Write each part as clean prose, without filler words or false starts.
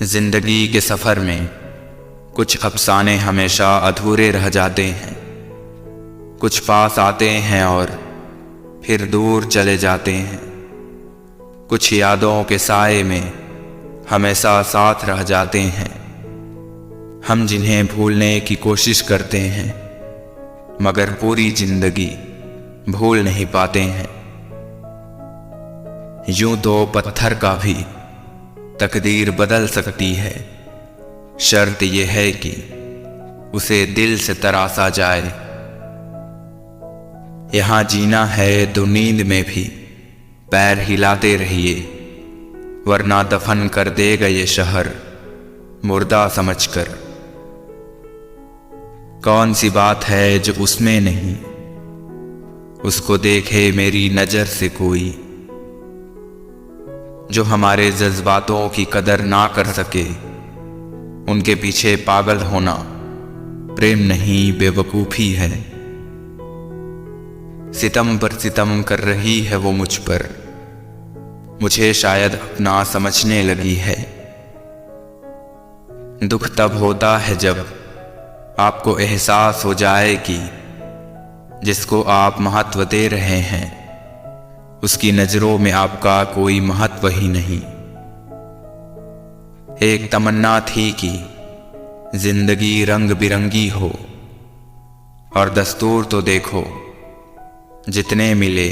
जिंदगी के सफ़र में कुछ अफसाने हमेशा अधूरे रह जाते हैं। कुछ पास आते हैं और फिर दूर चले जाते हैं। कुछ यादों के साए में हमेशा साथ रह जाते हैं। हम जिन्हें भूलने की कोशिश करते हैं मगर पूरी जिंदगी भूल नहीं पाते हैं। यूं तो पत्थर का भी तकदीर बदल सकती है, शर्त यह है कि उसे दिल से तरासा जाए। यहाँ जीना है तो नींद में भी पैर हिलाते रहिए, वरना दफन कर देगा ये शहर मुर्दा समझकर। कौन सी बात है जो उसमें नहीं, उसको देखे मेरी नजर से कोई। जो हमारे जज्बातों की कदर ना कर सके, उनके पीछे पागल होना प्रेम नहीं बेवकूफ़ी है। सितम पर सितम कर रही है वो मुझ पर, मुझे शायद अपना समझने लगी है। दुख तब होता है जब आपको एहसास हो जाए कि जिसको आप महत्व दे रहे हैं उसकी नज़रों में आपका कोई महत्व ही नहीं। एक तमन्ना थी कि जिंदगी रंग बिरंगी हो, और दस्तूर तो देखो जितने मिले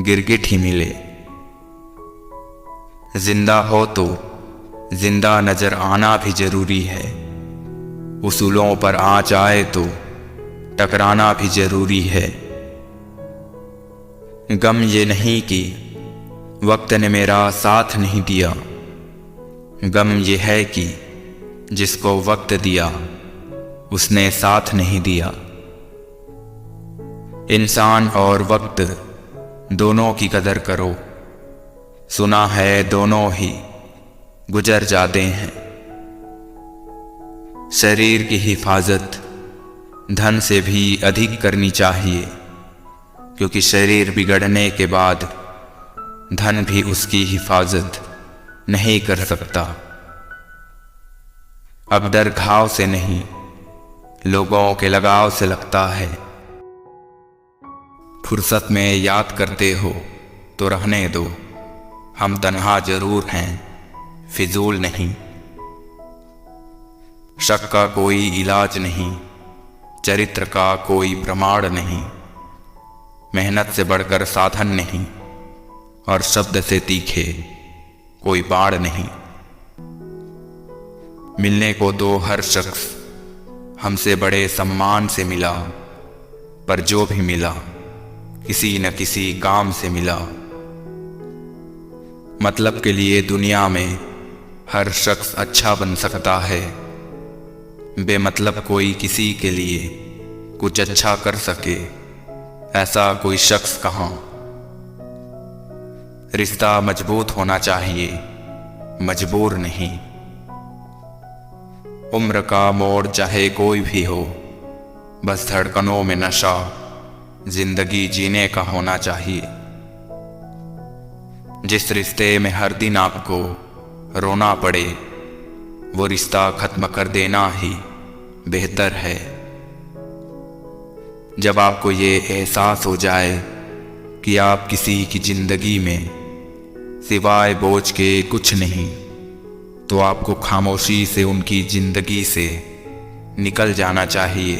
गिरगिट ही मिले। जिंदा हो तो जिंदा नजर आना भी जरूरी है, उसूलों पर आँच आए तो टकराना भी जरूरी है। गम ये नहीं कि वक्त ने मेरा साथ नहीं दिया, गम ये है कि जिसको वक्त दिया उसने साथ नहीं दिया। इंसान और वक्त दोनों की कदर करो, सुना है दोनों ही गुजर जाते हैं। शरीर की हिफाजत धन से भी अधिक करनी चाहिए, क्योंकि शरीर बिगड़ने के बाद धन भी उसकी हिफाजत नहीं कर सकता। अब डर घाव से नहीं, लोगों के लगाव से लगता है। फुर्सत में याद करते हो तो रहने दो, हम तन्हा जरूर हैं फिजूल नहीं। शक का कोई इलाज नहीं, चरित्र का कोई प्रमाण नहीं। मेहनत से बढ़कर साधन नहीं, और शब्द से तीखे कोई बाढ़ नहीं। मिलने को दो हर शख्स हमसे बड़े सम्मान से मिला, पर जो भी मिला किसी न किसी काम से मिला। मतलब के लिए दुनिया में हर शख्स अच्छा बन सकता है, बेमतलब कोई किसी के लिए कुछ अच्छा कर सके ऐसा कोई शख्स कहाँ। रिश्ता मजबूत होना चाहिए, मजबूर नहीं। उम्र का मोड़ चाहे कोई भी हो, बस धड़कनों में नशा जिंदगी जीने का होना चाहिए। जिस रिश्ते में हर दिन आपको रोना पड़े, वो रिश्ता खत्म कर देना ही बेहतर है। जब आपको ये एहसास हो जाए कि आप किसी की जिंदगी में सिवाय बोझ के कुछ नहीं, तो आपको खामोशी से उनकी जिंदगी से निकल जाना चाहिए।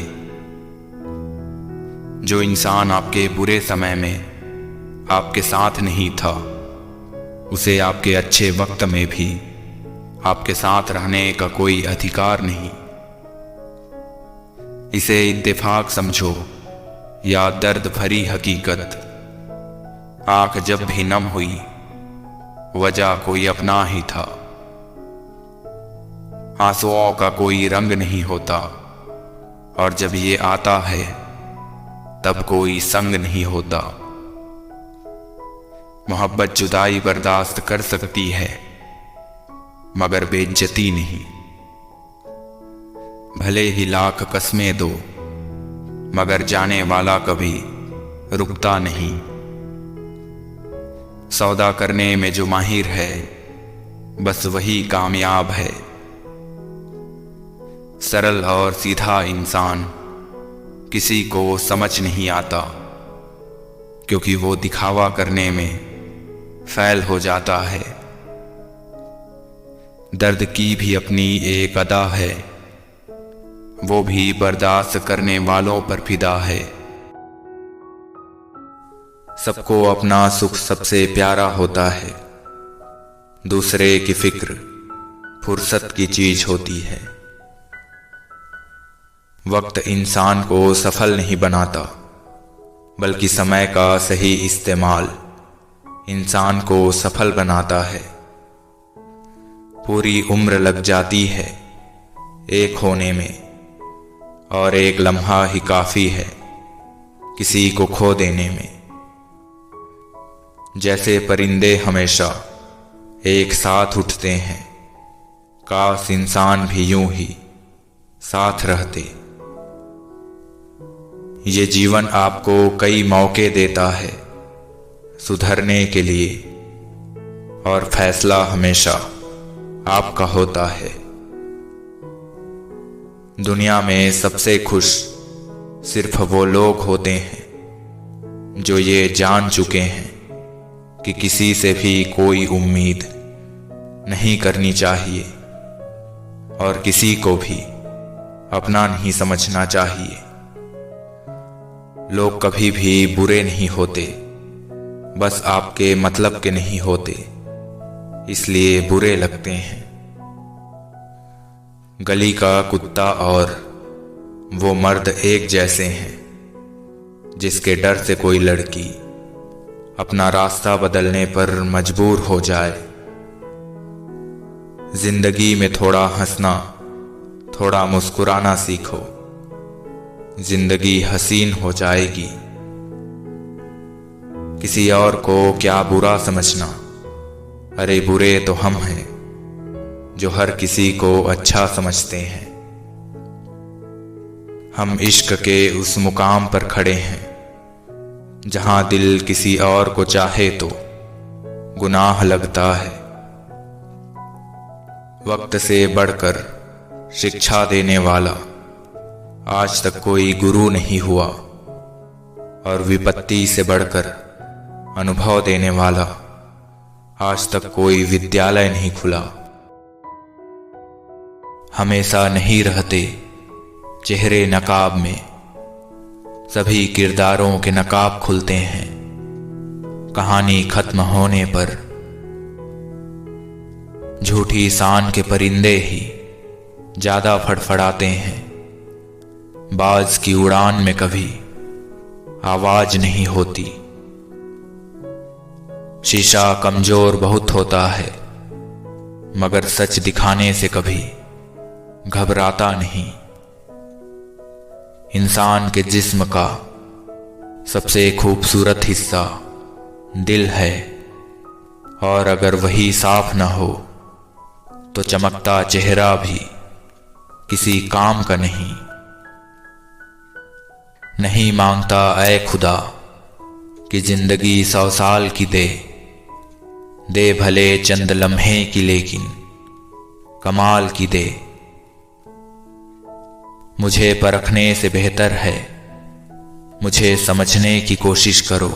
जो इंसान आपके बुरे समय में आपके साथ नहीं था, उसे आपके अच्छे वक्त में भी आपके साथ रहने का कोई अधिकार नहीं। इसे इत्तेफाक समझो या दर्द भरी हकीकत। आंख जब भी नम हुई, वजह कोई अपना ही था। आंसुओं का कोई रंग नहीं होता, और जब ये आता है तब कोई संग नहीं होता। मोहब्बत जुदाई बर्दाश्त कर सकती है, मगर बेइज्जती नहीं। भले ही लाख कस्में दो, मगर जाने वाला कभी रुकता नहीं। सौदा करने में जो माहिर है बस वही कामयाब है। सरल और सीधा इंसान किसी को समझ नहीं आता, क्योंकि वो दिखावा करने में फैल हो जाता है। दर्द की भी अपनी एक अदा है, वो भी बर्दाश्त करने वालों पर फिदा है। सबको अपना सुख सबसे प्यारा होता है, दूसरे की फिक्र फुर्सत की चीज होती है। वक्त इंसान को सफल नहीं बनाता, बल्कि समय का सही इस्तेमाल इंसान को सफल बनाता है। पूरी उम्र लग जाती है एक होने में, और एक लम्हा ही काफी है किसी को खो देने में। जैसे परिंदे हमेशा एक साथ उठते हैं, काश इंसान भी यूं ही साथ रहते। ये जीवन आपको कई मौके देता है सुधरने के लिए, और फैसला हमेशा आपका होता है। दुनिया में सबसे खुश सिर्फ वो लोग होते हैं जो ये जान चुके हैं कि किसी से भी कोई उम्मीद नहीं करनी चाहिए, और किसी को भी अपना नहीं समझना चाहिए। लोग कभी भी बुरे नहीं होते, बस आपके मतलब के नहीं होते, इसलिए बुरे लगते हैं। गली का कुत्ता और वो मर्द एक जैसे हैं, जिसके डर से कोई लड़की अपना रास्ता बदलने पर मजबूर हो जाए। जिंदगी में थोड़ा हंसना, थोड़ा मुस्कुराना सीखो, जिंदगी हसीन हो जाएगी। किसी और को क्या बुरा समझना, अरे बुरे तो हम हैं जो हर किसी को अच्छा समझते हैं। हम इश्क के उस मुकाम पर खड़े हैं जहां दिल किसी और को चाहे तो गुनाह लगता है। वक्त से बढ़कर शिक्षा देने वाला आज तक कोई गुरु नहीं हुआ, और विपत्ति से बढ़कर अनुभव देने वाला आज तक कोई विद्यालय नहीं खुला। हमेशा नहीं रहते चेहरे नकाब में, सभी किरदारों के नकाब खुलते हैं। कहानी खत्म होने पर झूठी शान के परिंदे ही ज्यादा फड़फड़ाते हैं। बाज की उड़ान में कभी आवाज नहीं होती। शीशा कमजोर बहुत होता है, मगर सच दिखाने से कभी घबराता नहीं। इंसान के जिस्म का सबसे खूबसूरत हिस्सा दिल है, और अगर वही साफ न हो तो चमकता चेहरा भी किसी काम का नहीं। नहीं मांगता ऐ खुदा कि जिंदगी 100 साल की दे भले चंद लम्हे की, लेकिन कमाल की दे। मुझे परखने से बेहतर है मुझे समझने की कोशिश करो।